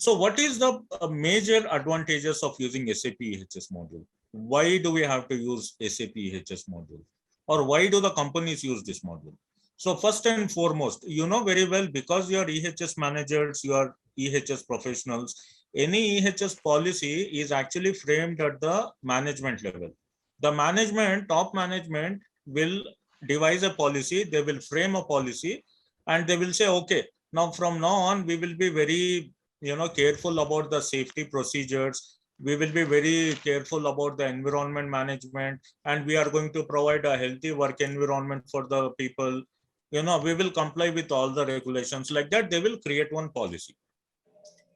So what is the major advantages of using SAP EHS module? Why do we have to use SAP EHS module, or why do the companies use this module? So first and foremost, you know very well, because you are EHS managers, you are EHS professionals, any EHS policy is actually framed at the management level. The management, top management will devise a policy, they will frame a policy, and they will say, okay, now from now on we will be very careful about the safety procedures, we will be very careful about the environment management, and we are going to provide a healthy work environment for the people. We will comply with all the regulations. Like that, they will create one policy.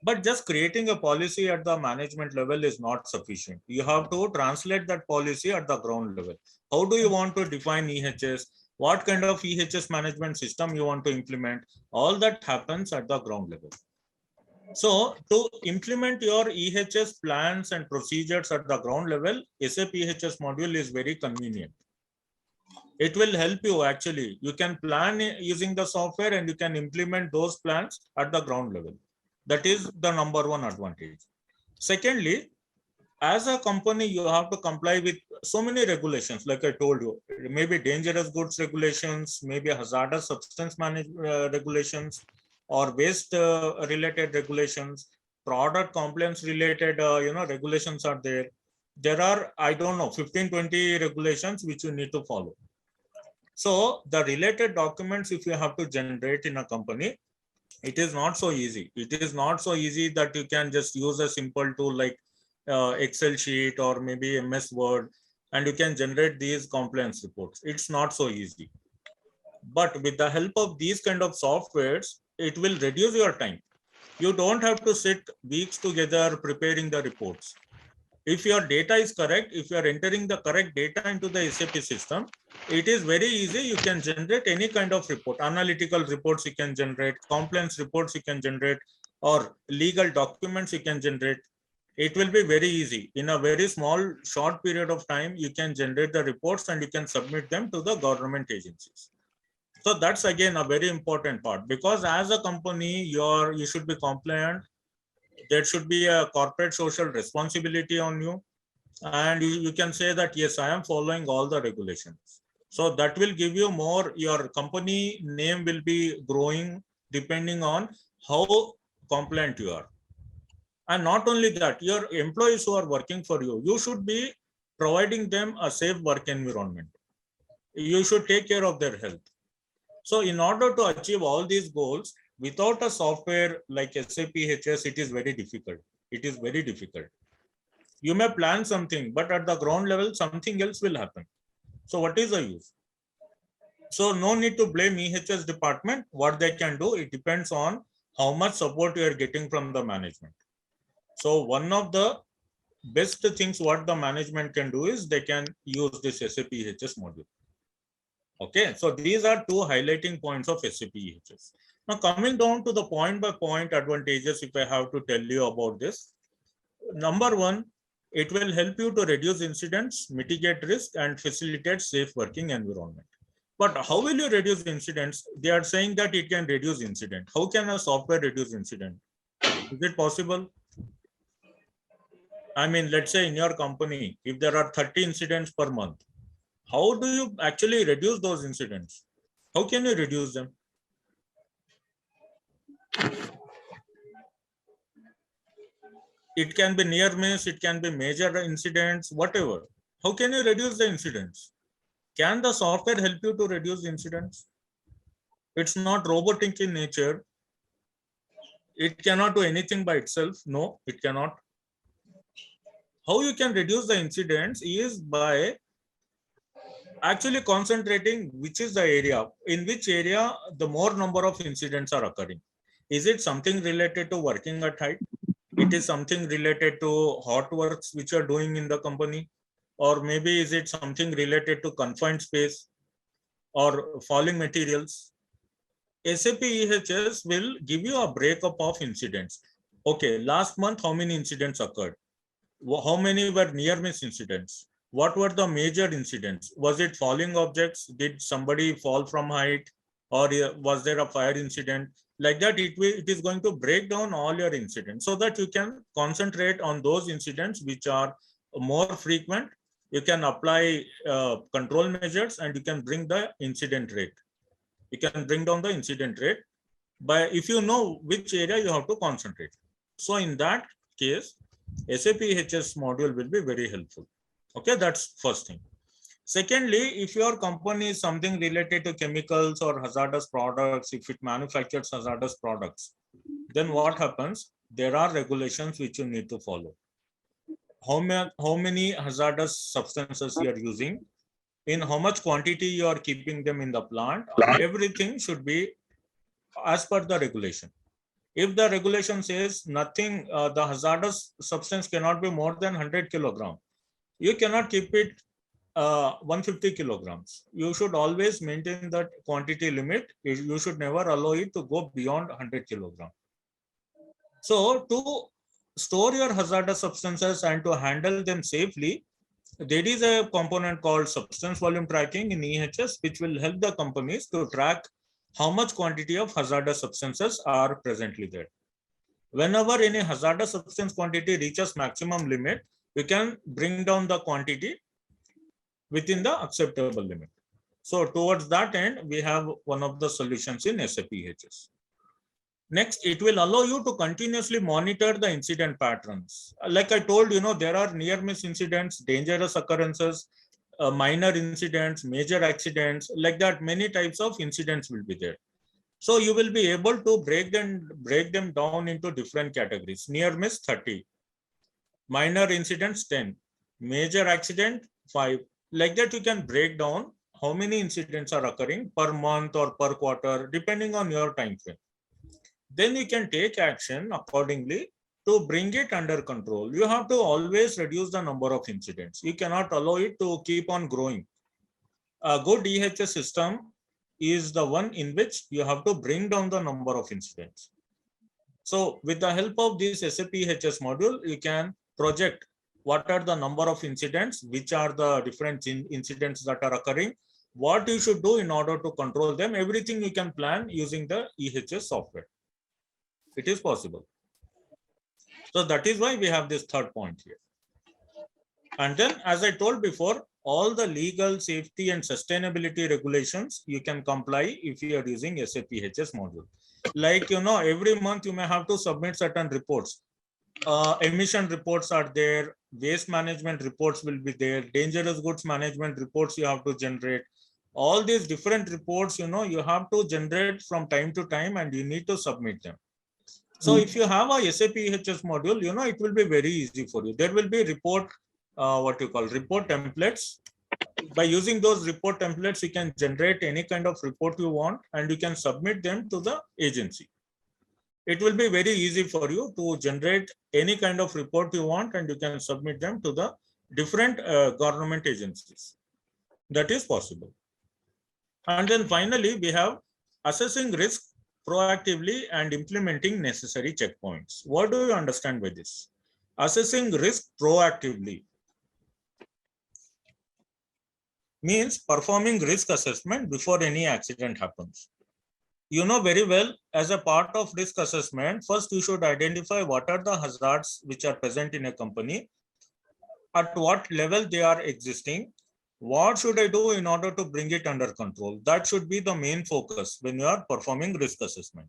But just creating a policy at the management level is not sufficient. You have to translate that policy at the ground level. How do you want to define EHS? What kind of EHS management system you want to implement? All that happens at the ground level. So to implement your EHS plans and procedures at the ground level, SAP EHS module is very convenient. It will help you actually. You can plan using the software and you can implement those plans at the ground level. That is the number one advantage. Secondly, as a company, you have to comply with so many regulations. Like I told you, maybe dangerous goods regulations, maybe hazardous substance regulations, or waste related regulations, product compliance related regulations are there. There are, I don't know, 15-20 regulations which you need to follow. So the related documents, if you have to generate in a company, it is not so easy. It is not so easy that you can just use a simple tool like Excel sheet or maybe MS Word, and you can generate these compliance reports. It's not so easy. But with the help of these kind of softwares, it will reduce your time. You don't have to sit weeks together preparing the reports. If your data is correct, if you are entering the correct data into the SAP system, it is very easy. You can generate any kind of report, analytical reports you can generate, compliance reports you can generate, or legal documents you can generate. It will be very easy. In a very small, short period of time, you can generate the reports and you can submit them to the government agencies. So that's again a very important part, because as a company, you should be compliant. There should be a corporate social responsibility on you, and you can say that yes, I am following all the regulations. So that will give you more, your company name will be growing depending on how compliant you are. And not only that, your employees who are working for you, you should be providing them a safe work environment. You should take care of their health. So in order to achieve all these goals, without a software like SAP EHS, it is very difficult. It is very difficult. You may plan something, but at the ground level, something else will happen. So what is the use? So no need to blame EHS department. What they can do, it depends on how much support you are getting from the management. So one of the best things what the management can do is they can use this SAP EHS module. Okay, so these are two highlighting points of SAP EHS. Now coming down to the point by point advantages, if I have to tell you about this, number one, it will help you to reduce incidents, mitigate risk, and facilitate safe working environment. But how will you reduce incidents? They are saying that it can reduce incident. How can a software reduce incident? Is it possible? I mean, let's say in your company, if there are 30 incidents per month, how do you actually reduce those incidents? How can you reduce them? It can be near miss, it can be major incidents, whatever. How can you reduce the incidents? Can the software help you to reduce incidents? It's not robotic in nature. It cannot do anything by itself. No, it cannot. How you can reduce the incidents is by actually concentrating which is the area, in which area the more number of incidents are occurring. Is it something related to working at height? It is something related to hot works which are doing in the company? Or maybe is it something related to confined space or falling materials? SAP EHS will give you a breakup of incidents. Okay, last month, how many incidents occurred? How many were near miss incidents? What were the major incidents? Was it falling objects? Did somebody fall from height? Or was there a fire incident? Like that, it is going to break down all your incidents so that you can concentrate on those incidents which are more frequent. You can apply control measures and you can bring the incident rate. You can bring down the incident rate by if you know which area you have to concentrate. So in that case, SAP EHS module will be very helpful. Okay, that's first thing. Secondly, if your company is something related to chemicals or hazardous products, if it manufactures hazardous products, then what happens? There are regulations which you need to follow. How many hazardous substances you are using, in how much quantity you are keeping them in the plant, everything should be as per the regulation. If the regulation says nothing, the hazardous substance cannot be more than 100 kilograms, you cannot keep it 150 kilograms. You should always maintain that quantity limit. You should never allow it to go beyond 100 kilograms. So to store your hazardous substances and to handle them safely, there is a component called substance volume tracking in EHS, which will help the companies to track how much quantity of hazardous substances are presently there. Whenever any hazardous substance quantity reaches maximum limit, you can bring down the quantity within the acceptable limit. So towards that end, we have one of the solutions in SAP EHS. Next, it will allow you to continuously monitor the incident patterns. Like I told, there are near miss incidents, dangerous occurrences, minor incidents, major accidents, like that. Many types of incidents will be there. So you will be able to break them down into different categories. Near miss 30, minor incidents 10, major accident 5. Like that, you can break down how many incidents are occurring per month or per quarter, depending on your time frame. Then you can take action accordingly to bring it under control. You have to always reduce the number of incidents. You cannot allow it to keep on growing. A good EHS system is the one in which you have to bring down the number of incidents. So with the help of this SAP EHS module, you can project what are the number of incidents, which are the different incidents that are occurring, what you should do in order to control them. Everything you can plan using the EHS software. It is possible. So that is why we have this third point here. And then, as I told before, all the legal, safety, and sustainability regulations you can comply if you are using SAP EHS module. Like, every month you may have to submit certain reports. Emission reports are there, waste management reports will be there, dangerous goods management reports you have to generate. All these different reports, you have to generate from time to time and you need to submit them. So if you have a SAP EHS module, it will be very easy for you. There will be report templates. By using those report templates, you can generate any kind of report you want and you can submit them to the agency. It will be very easy for you to generate any kind of report you want and you can submit them to the different government agencies. That is possible. And then finally, we have assessing risk proactively and implementing necessary checkpoints. What do you understand by this? Assessing risk proactively means performing risk assessment before any accident happens. You know very well, as a part of risk assessment, first you should identify what are the hazards which are present in a company, at what level they are existing, what should I do in order to bring it under control. That should be the main focus when you are performing risk assessment.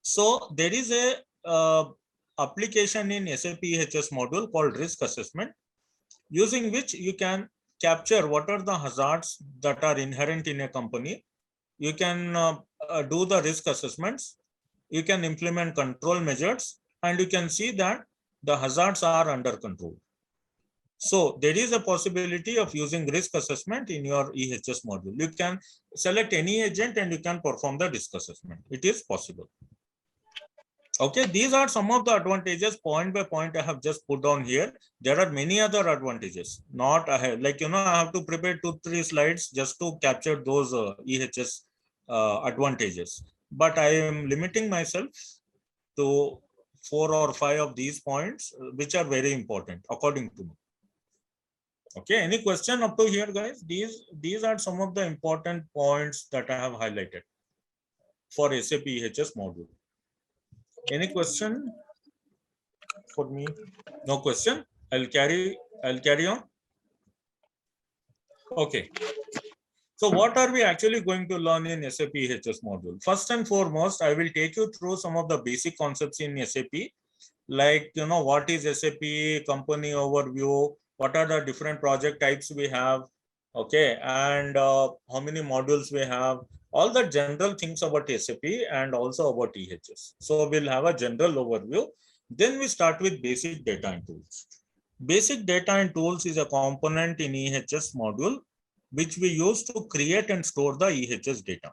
So there is a application in SAP EHS module called risk assessment, using which you can capture what are the hazards that are inherent in a company. You can do the risk assessments, you can implement control measures, and you can see that the hazards are under control. So there is a possibility of using risk assessment in your EHS module. You can select any agent and you can perform the risk assessment. It is possible. Okay, these are some of the advantages point by point I have just put down here. There are many other advantages. Not like, I have to prepare 2-3 slides just to capture those EHS advantages. But I am limiting myself to 4 or 5 of these points, which are very important according to me. Okay, any question up to here, guys? These are some of the important points that I have highlighted. for SAP EHS module. Any question for me? No question. I'll carry on. Okay. So what are we actually going to learn in SAP EHS module? First and foremost, I will take you through some of the basic concepts in SAP, like, what is SAP, company overview, what are the different project types we have, okay, and how many modules we have, all the general things about SAP and also about EHS. So we'll have a general overview. Then we start with basic data and tools. Basic data and tools is a component in EHS module which we use to create and store the EHS data.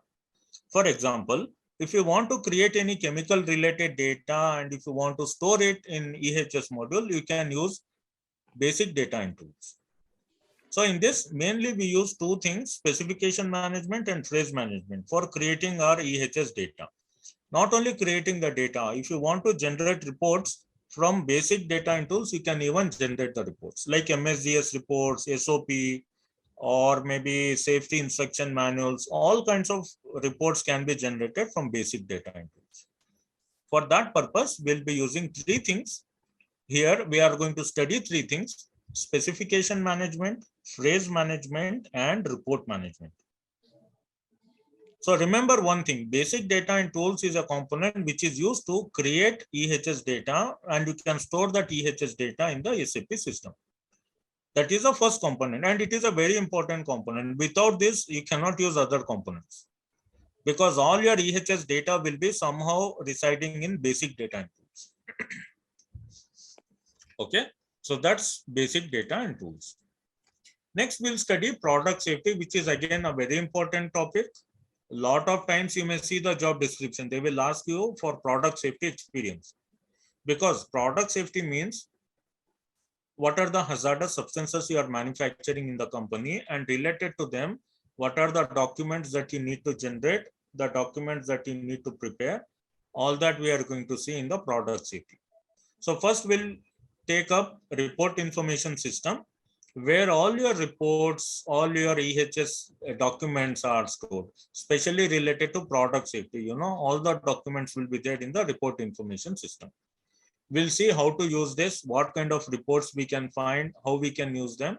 For example, if you want to create any chemical related data and if you want to store it in EHS module, you can use basic data and tools. So in this, mainly we use two things, specification management and phrase management for creating our EHS data. Not only creating the data, if you want to generate reports from basic data and tools, you can even generate the reports like MSDS reports, SOP, or maybe safety instruction manuals. All kinds of reports can be generated from basic data and tools. For that purpose, we'll be using three things. Here we are going to study three things: specification management, phrase management, and report management. So remember one thing, basic data and tools is a component which is used to create EHS data, and you can store that EHS data in the SAP system. That is the first component, and it is a very important component. Without this, you cannot use other components because all your EHS data will be somehow residing in basic data and tools. Okay, so that's basic data and tools. Next, we'll study product safety, which is again a very important topic. A lot of times you may see the job description. They will ask you for product safety experience, because product safety means what are the hazardous substances you are manufacturing in the company, and related to them, what are the documents that you need to generate, the documents that you need to prepare. All that we are going to see in the product safety. So first we'll take up report information system, where all your reports, all your EHS documents are stored, especially related to product safety. All the documents will be there in the report information system. We'll see how to use this, what kind of reports we can find, how we can use them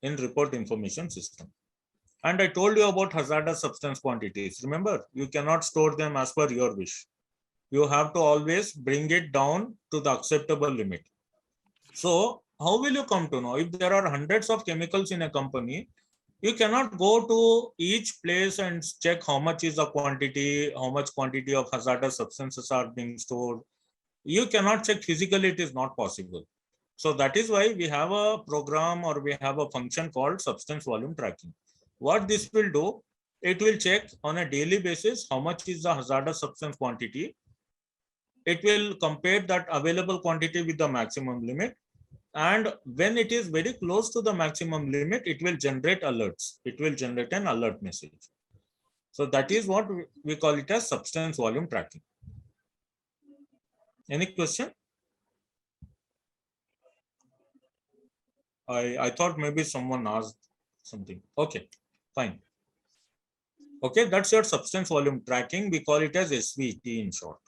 in report information system. And I told you about hazardous substance quantities. Remember, you cannot store them as per your wish. You have to always bring it down to the acceptable limit. So how will you come to know? If there are hundreds of chemicals in a company, you cannot go to each place and check how much is the quantity, how much quantity of hazardous substances are being stored. You cannot check physically, it is not possible. So that is why we have a program, or we have a function called substance volume tracking. What this will do, it will check on a daily basis how much is the hazardous substance quantity. It will compare that available quantity with the maximum limit. And when it is very close to the maximum limit, it will generate alerts. It will generate an alert message. So that is what we call it as substance volume tracking. Any question? I thought maybe someone asked something. Okay, fine. Okay, that's your substance volume tracking. We call it as SVT in short.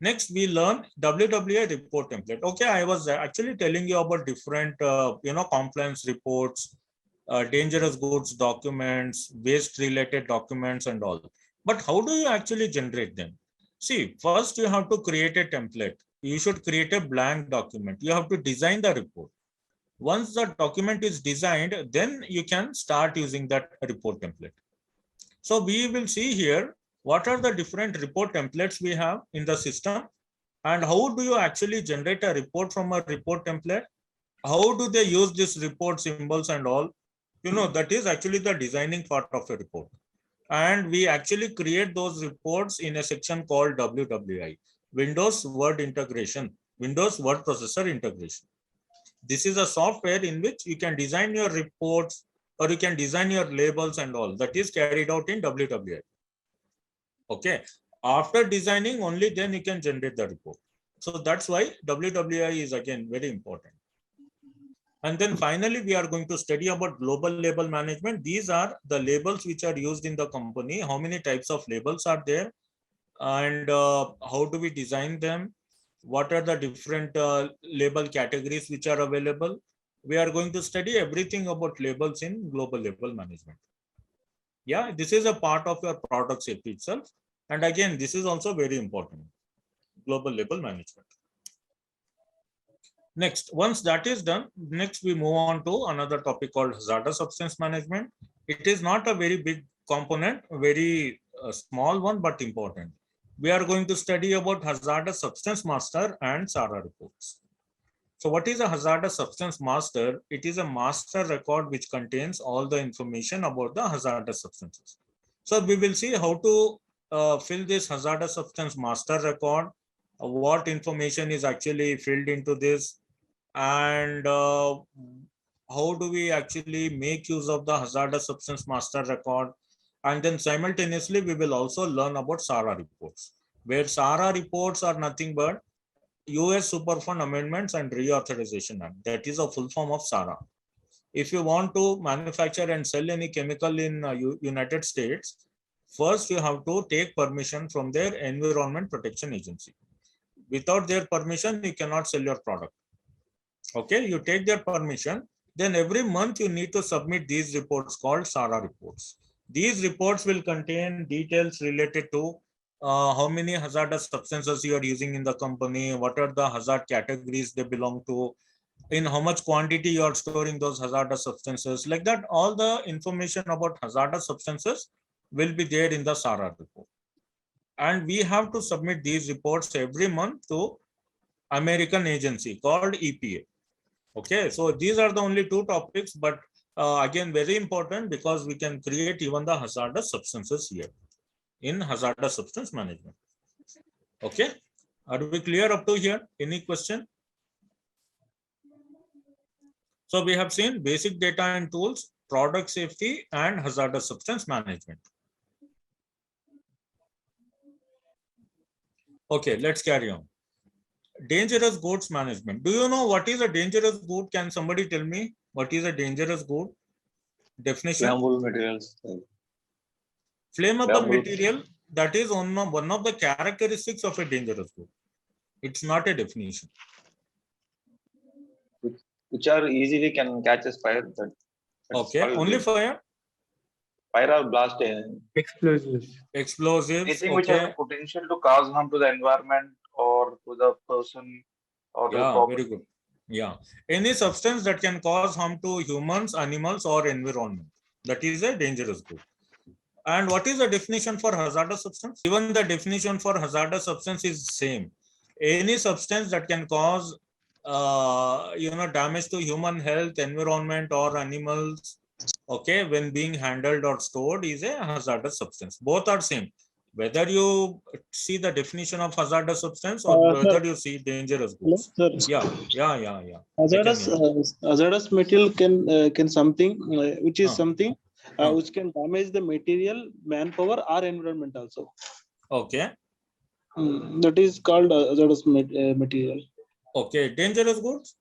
Next, we learn WWI report template. Okay, I was actually telling you about different, compliance reports, dangerous goods documents, waste related documents and all. But how do you actually generate them? See, first you have to create a template. You should create a blank document. You have to design the report. Once the document is designed, then you can start using that report template. So we will see here what are the different report templates we have in the system, and how do you actually generate a report from a report template? How do they use this report symbols and all? That is actually the designing part of a report. And we actually create those reports in a section called WWI, Windows Word Integration, Windows Word Processor Integration. This is a software in which you can design your reports, or you can design your labels and all. That is carried out in WWI. Okay. After designing, only then you can generate the report. So that's why WWI is again very important. And then finally, we are going to study about global label management. These are the labels which are used in the company. How many types of labels are there? and how do we design them? What are the different label categories which are available? We are going to study everything about labels in global label management. Yeah, this is a part of your product safety itself. And again, this is also very important, global label management. Next, once that is done, next we move on to another topic called hazardous substance management. It is not a very big component, very small one, but important. We are going to study about hazardous substance master and SARA reports. So what is a hazardous substance master? It is a master record which contains all the information about the hazardous substances. So we will see how to fill this hazardous substance master record, what information is actually filled into this, and how do we actually make use of the hazardous substance master record. And then simultaneously, we will also learn about SARA reports, where SARA reports are nothing but US Superfund Amendments and Reauthorization Act. That is a full form of SARA. If you want to manufacture and sell any chemical in United States, first you have to take permission from their Environment Protection Agency. Without their permission, you cannot sell your product. Okay, you take their permission, then every month you need to submit these reports called SARA reports. These reports will contain details related to how many hazardous substances you are using in the company, what are the hazard categories they belong to, in how much quantity you are storing those hazardous substances. Like that, all the information about hazardous substances will be there in the SARA report. And we have to submit these reports every month to American agency called EPA. Okay, so these are the only two topics, but again, very important because we can create even the hazardous substances here in hazardous substance management. Okay, are we clear up to here? Any question? So we have seen basic data and tools, product safety, and hazardous substance management. Okay, let's carry on. Dangerous goods management. Do you know what is a dangerous good? Can somebody tell me what is a dangerous good? Definition? Flammable materials. Flammable material, that is one of the characteristics of a dangerous good. It's not a definition. Which are easily can catch as fire. Okay, only fire? Fire or blast. Explosives. Explosives. Anything which has the potential to cause harm to the environment or to the person or to the property. Very good. Yeah, any substance that can cause harm to humans, animals, or environment, that is a dangerous good. And what is the definition for hazardous substance? Even the definition for hazardous substance is same. Any substance that can cause damage to human health, environment, or animals, okay, when being handled or stored, is a hazardous substance. Both are same. Whether you see the definition of hazardous substance or whether you see dangerous goods. Yeah. Hazardous material can something which is something which can damage the material, manpower, or environment also. Okay. That is called hazardous material. Okay, dangerous goods.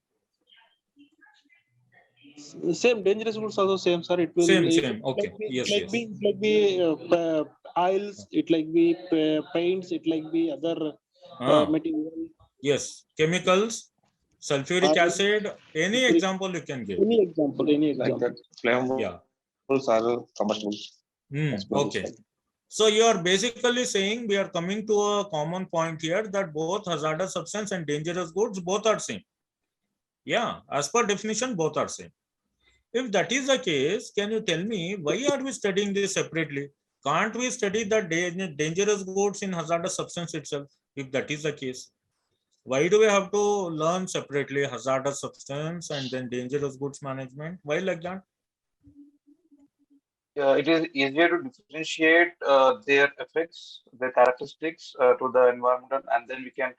Same, dangerous goods also same, sir. It will same. Okay. It like be oils. It like be paints. It like be other material. Yes, chemicals, sulfuric acid. Any example you can give. Any example. Like that, flammable are combustibles. Okay. So you are basically saying we are coming to a common point here that both hazardous substance and dangerous goods both are same. Yeah, as per definition, both are same. If that is the case, can you tell me why are we studying this separately? Can't we study the dangerous goods in hazardous substance itself? If that is the case, why do we have to learn separately hazardous substance and then dangerous goods management? Why like that? It is easier to differentiate their effects, their characteristics to the environment, and then we can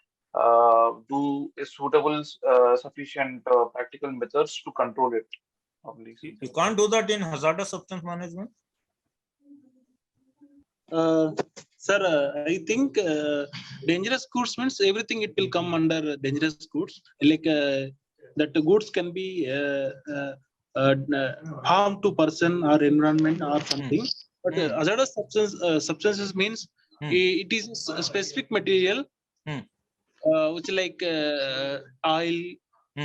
do a suitable, sufficient practical methods to control it. You can't do that in hazardous substance management. Sir, I think dangerous goods means everything. It will come under dangerous goods. Like that, the goods can be harm to person or environment or something. But hazardous substances means It is a specific material, which like oil,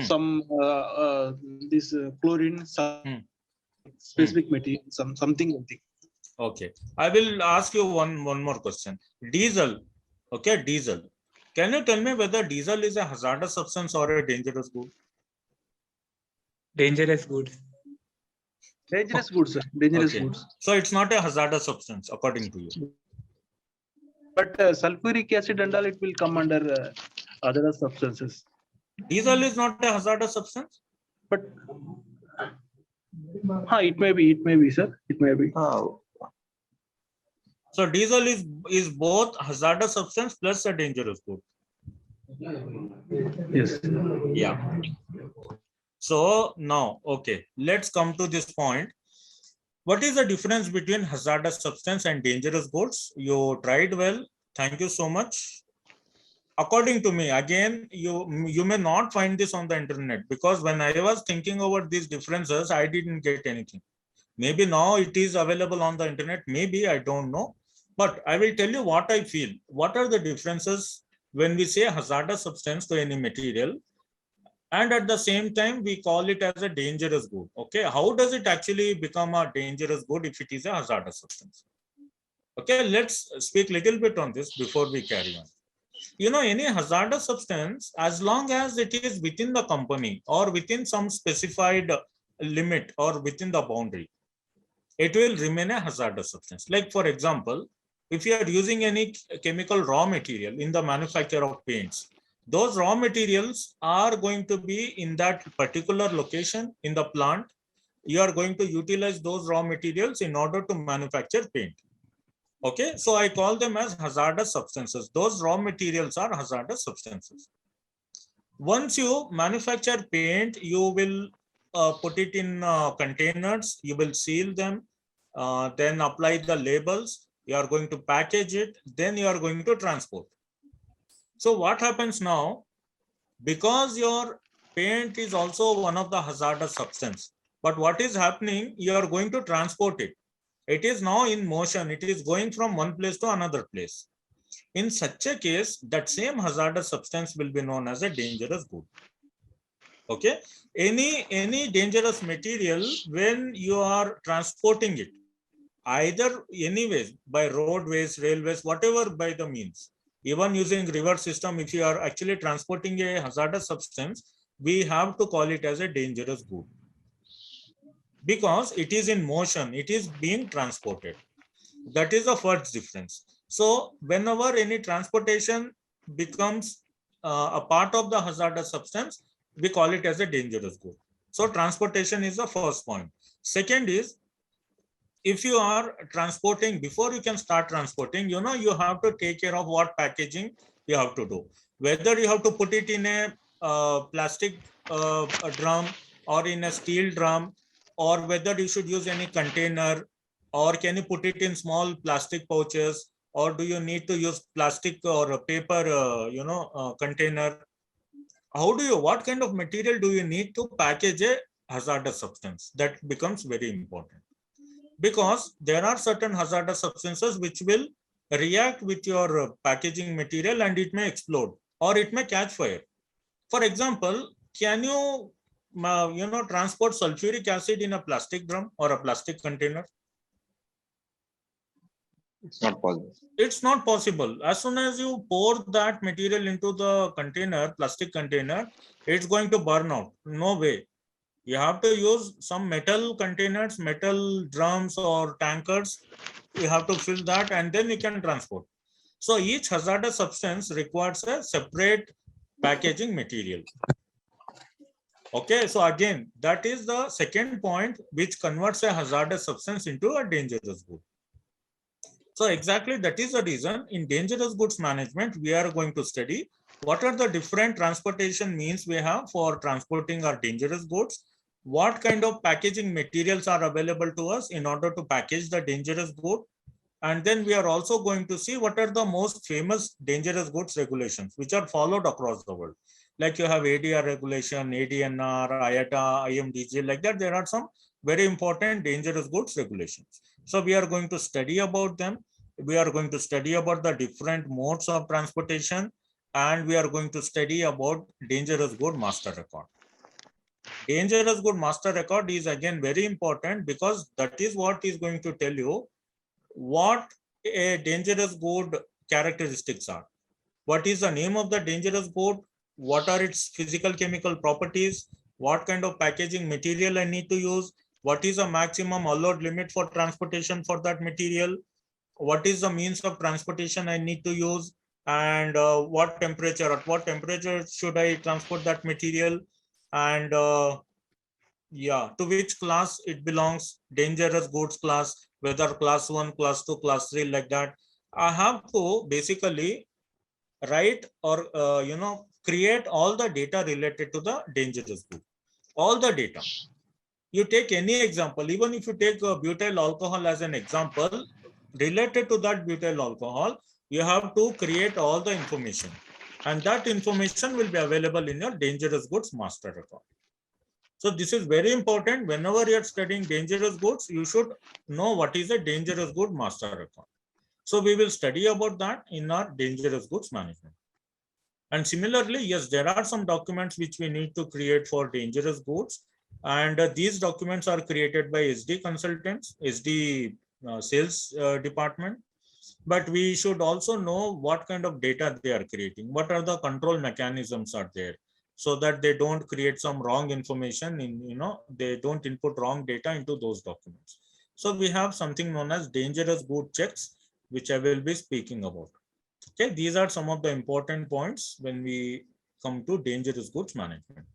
some this chlorine, some specific material, something. Okay, I will ask you one more question. Diesel, okay, diesel. Can you tell me whether diesel is a hazardous substance or a dangerous good? Dangerous goods. Dangerous goods, sir. Dangerous Okay. goods. So it's not a hazardous substance according to you. But sulfuric acid and all, it will come under other substances. Diesel is not a hazardous substance? But it may be, sir. It may be. So diesel is both hazardous substance plus a dangerous good. Yes. Yeah. So now, okay, let's come to this point. What is the difference between hazardous substance and dangerous goods? You tried well. Thank you so much. According to me, again, you may not find this on the internet, because when I was thinking about these differences, I didn't get anything. Maybe now it is available on the internet. Maybe, I don't know. But I will tell you what I feel. What are the differences when we say hazardous substance to any material, and at the same time we call it as a dangerous good? Okay, how does it actually become a dangerous good if it is a hazardous substance? Okay, let's speak a little bit on this before we carry on. You know, any hazardous substance, as long as it is within the company or within some specified limit or within the boundary, it will remain a hazardous substance. Like, for example, if you are using any chemical raw material in the manufacture of paints, those raw materials are going to be in that particular location in the plant. You are going to utilize those raw materials in order to manufacture paint. Okay, so I call them as hazardous substances. Those raw materials are hazardous substances. Once you manufacture paint, you will put it in containers, you will seal them, then apply the labels, you are going to package it, then you are going to transport. So what happens now, because your paint is also one of the hazardous substance, but what is happening, you are going to transport it. It is now in motion, it is going from one place to another place. In such a case, that same hazardous substance will be known as a dangerous good. Okay, any dangerous material, when you are transporting it, either anyways, by roadways, railways, whatever by the means, even using river system, if you are actually transporting a hazardous substance, we have to call it as a dangerous good, because it is in motion, it is being transported. That is the first difference. So whenever any transportation becomes a part of the hazardous substance, we call it as a dangerous good. So transportation is the first point. Second is, if you are transporting, before you can start transporting, you know, you have to take care of what packaging you have to do. Whether you have to put it in a plastic a drum or in a steel drum, or whether you should use any container, or can you put it in small plastic pouches, or do you need to use plastic or a paper container? How do you, what kind of material do you need to package a hazardous substance? That becomes very important, because there are certain hazardous substances which will react with your packaging material and it may explode or it may catch fire. For example, can you transport sulfuric acid in a plastic drum or a plastic container? It's not possible. It's not possible. As soon as you pour that material into the container, plastic container, it's going to burn out. No way. You have to use some metal containers, metal drums or tankers. You have to fill that and then you can transport. So each hazardous substance requires a separate packaging material. Okay, so again, that is the second point which converts a hazardous substance into a dangerous good. So exactly that is the reason in dangerous goods management, we are going to study what are the different transportation means we have for transporting our dangerous goods, what kind of packaging materials are available to us in order to package the dangerous good. And then we are also going to see what are the most famous dangerous goods regulations which are followed across the world. Like you have ADR regulation, ADNR, IATA, IMDG, like that. There are some very important dangerous goods regulations. So we are going to study about them. we are going to study about the different modes of transportation, and we are going to study about dangerous good master record. Dangerous good master record is again very important because that is what is going to tell you what a dangerous good characteristics are. What is the name of the dangerous good? What are its physical chemical properties? What kind of packaging material I need to use? What is the maximum allowed limit for transportation for that material? What is the means of transportation I need to use? And what temperature, at what temperature should I transport that material? And yeah, to which class it belongs, dangerous goods class, whether class 1, class 2, class 3, like that. I have to basically write or create all the data related to the dangerous good. All the data. You take any example, even if you take butyl alcohol as an example, related to that butyl alcohol, you have to create all the information. And that information will be available in your dangerous goods master record. So this is very important. Whenever you are studying dangerous goods, you should know what is a dangerous good master record. So we will study about that in our dangerous goods management. And similarly, yes, there are some documents which we need to create for dangerous goods. And these documents are created by SD consultants, SD sales department. But we should also know what kind of data they are creating. What are the control mechanisms are there, so that they don't create some wrong information in, they don't input wrong data into those documents. So we have something known as dangerous good checks, which I will be speaking about. Okay, these are some of the important points when we come to dangerous goods management.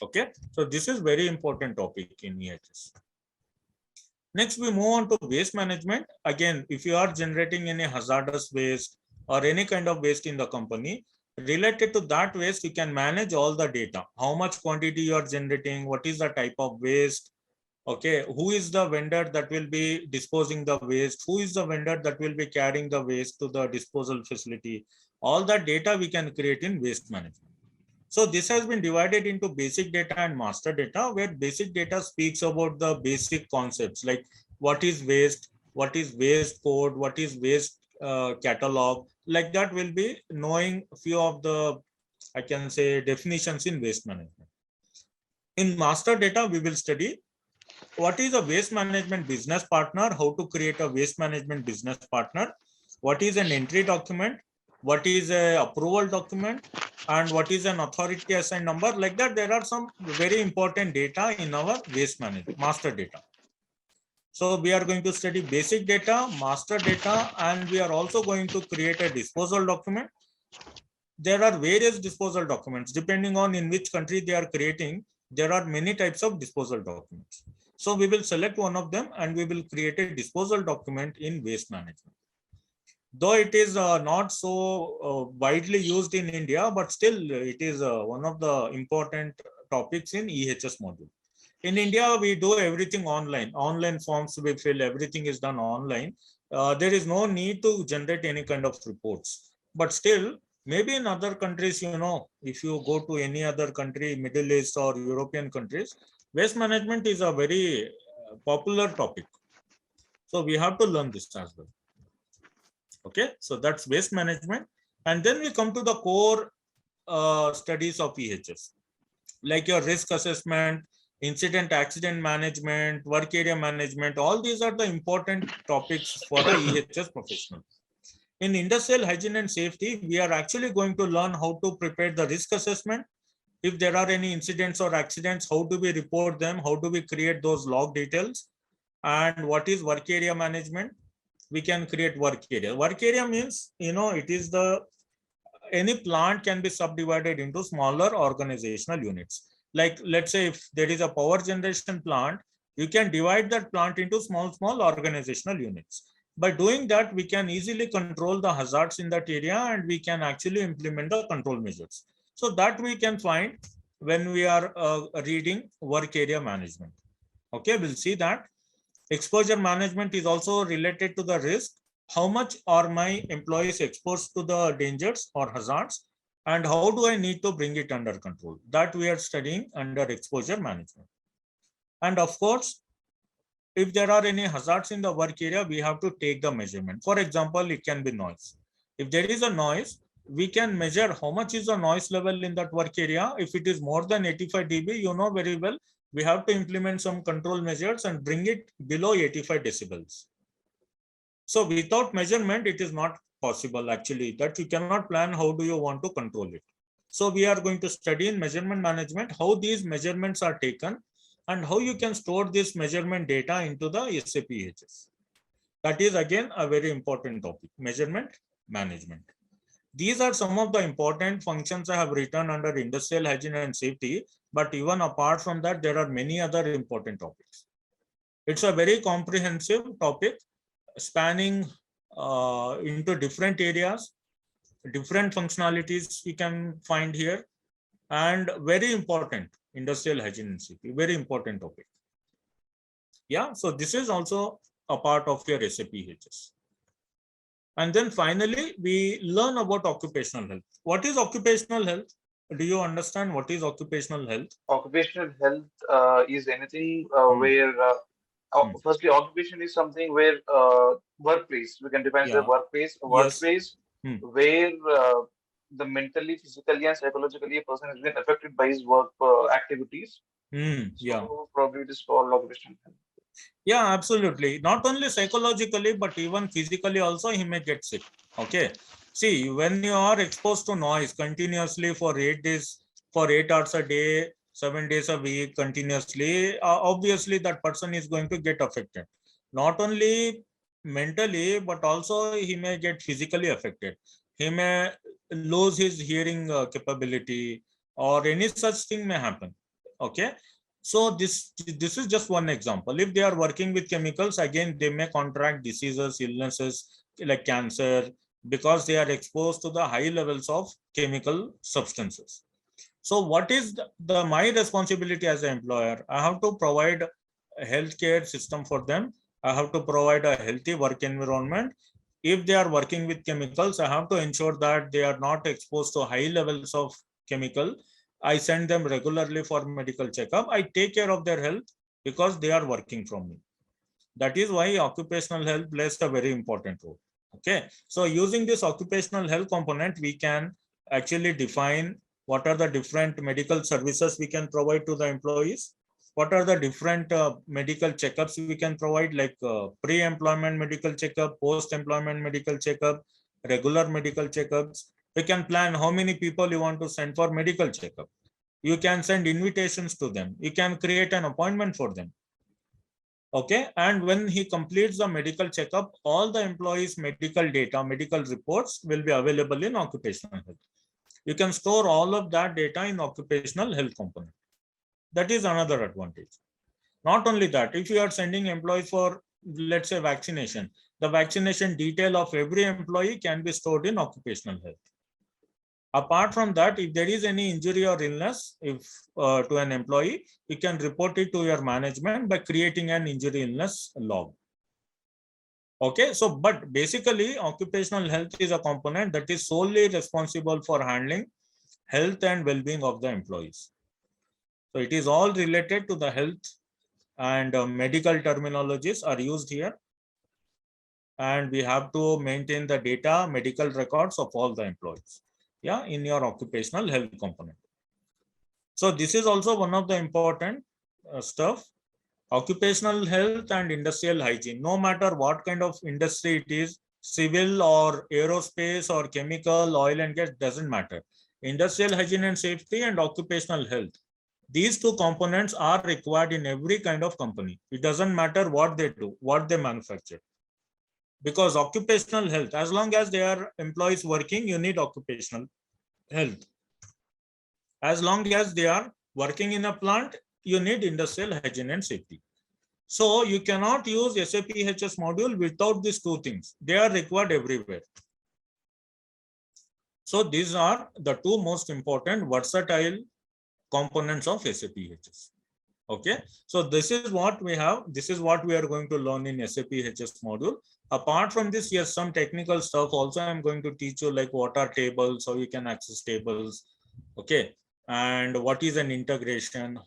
Okay, so this is very important topic in EHS. Next, we move on to waste management. Again, if you are generating any hazardous waste or any kind of waste in the company, related to that waste, you can manage all the data. How much quantity you are generating, what is the type of waste, okay, who is the vendor that will be disposing the waste, who is the vendor that will be carrying the waste to the disposal facility. All that data we can create in waste management. So this has been divided into basic data and master data, where basic data speaks about the basic concepts like what is waste code, what is waste catalog. Like that, we'll be knowing a few of the, I can say, definitions in waste management. In master data, we will study what is a waste management business partner, how to create a waste management business partner, what is an entry document, what is a approval document, and what is an authority assigned number. Like that, there are some very important data in our waste management master data. So we are going to study basic data, master data, and we are also going to create a disposal document. There are various disposal documents depending on in which country they are creating. There are many types of disposal documents. So we will select one of them and we will create a disposal document in waste management. Though it is not so widely used in India, but still it is one of the important topics in EHS module. In India, we do everything online. Online forms we fill, everything is done online. There is no need to generate any kind of reports. But still, maybe in other countries, if you go to any other country, Middle East or European countries, waste management is a very popular topic. So we have to learn this as well. Okay, so that's waste management. And then we come to the core studies of EHS, like your risk assessment, incident accident management, work area management. All these are the important topics for the EHS professional. In industrial hygiene and safety, we are actually going to learn how to prepare the risk assessment. If there are any incidents or accidents, how do we report them? How do we create those log details? And what is work area management? We can create work area. Work area means, it is any plant can be subdivided into smaller organizational units. Like, let's say if there is a power generation plant, you can divide that plant into small organizational units. By doing that, we can easily control the hazards in that area and we can actually implement the control measures. So that we can find when we are reading work area management. Okay, we'll see that. Exposure management is also related to the risk. How much are my employees exposed to the dangers or hazards, and how do I need to bring it under control? That we are studying under exposure management. And of course, if there are any hazards in the work area, we have to take the measurement. For example, it can be noise. If there is a noise, we can measure how much is the noise level in that work area. If it is more than 85 dB, you know very well, we have to implement some control measures and bring it below 85 decibels. So without measurement, it is not possible actually, that you cannot plan how do you want to control it. So we are going to study in measurement management how these measurements are taken and how you can store this measurement data into the SAP EHS. That is again a very important topic, measurement management. These are some of the important functions I have written under industrial hygiene and safety, but even apart from that, there are many other important topics. It's a very comprehensive topic spanning into different areas, different functionalities you can find here, and very important, industrial hygiene and safety, very important topic. Yeah, so this is also a part of your SAP EHS. And then finally, we learn about occupational health. What is occupational health? Do you understand what is occupational health? Occupational health is anything where, firstly, occupation is something where workplace, we can define the workplace, where the mentally, physically, and psychologically a person has been affected by his work activities. So probably it is called occupational health. Yeah, absolutely. Not only psychologically, but even physically also he may get sick. Okay. See, when you are exposed to noise continuously for 8 days, for 8 hours a day, 7 days a week continuously, obviously that person is going to get affected. Not only mentally, but also he may get physically affected. He may lose his hearing capability or any such thing may happen. Okay. So this is just one example. If they are working with chemicals, again, they may contract diseases, illnesses like cancer, because they are exposed to the high levels of chemical substances. So what is my responsibility as an employer? I have to provide a healthcare system for them. I have to provide a healthy work environment. If they are working with chemicals, I have to ensure that they are not exposed to high levels of chemical. I send them regularly for medical checkup. I take care of their health because they are working from me. That is why occupational health plays a very important role. Okay. So using this occupational health component, we can actually define what are the different medical services we can provide to the employees. What are the different medical checkups we can provide, like pre-employment medical checkup, post-employment medical checkup, regular medical checkups. We can plan how many people you want to send for medical checkup. You can send invitations to them. You can create an appointment for them. Okay. And when he completes the medical checkup, all the employees' medical data, medical reports will be available in occupational health. You can store all of that data in occupational health component. That is another advantage. Not only that, if you are sending employees for, let's say, vaccination, the vaccination detail of every employee can be stored in occupational health. Apart from that, if there is any injury or illness to an employee, you can report it to your management by creating an injury illness log. Okay, so but basically occupational health is a component that is solely responsible for handling health and well-being of the employees. So it is all related to the health, and medical terminologies are used here. And we have to maintain the data, medical records of all the employees. Yeah, in your occupational health component. So this is also one of the important stuff. Occupational health and industrial hygiene, no matter what kind of industry it is, civil or aerospace or chemical, oil and gas, doesn't matter. Industrial hygiene and safety and occupational health, these two components are required in every kind of company. It doesn't matter what they do, what they manufacture. Because occupational health, as long as they are employees working, you need occupational health. As long as they are working in a plant, you need industrial hygiene and safety. So you cannot use SAP EHS module without these two things. They are required everywhere. So these are the two most important versatile components of SAP EHS. Okay, so this is what we have. This is what we are going to learn in SAP EHS module. Apart from this, yes, some technical stuff also I'm going to teach you, like what are tables, how you can access tables. Okay, and what is an integration,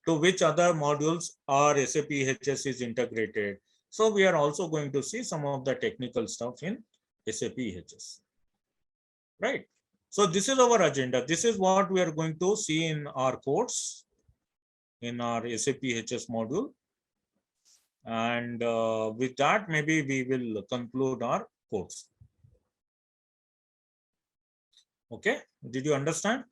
to which other modules our SAP EHS is integrated. So we are also going to see some of the technical stuff in SAP EHS, right? So this is our agenda. This is what we are going to see in our course, in our SAP EHS module. And with that, maybe we will conclude our course. Okay, did you understand?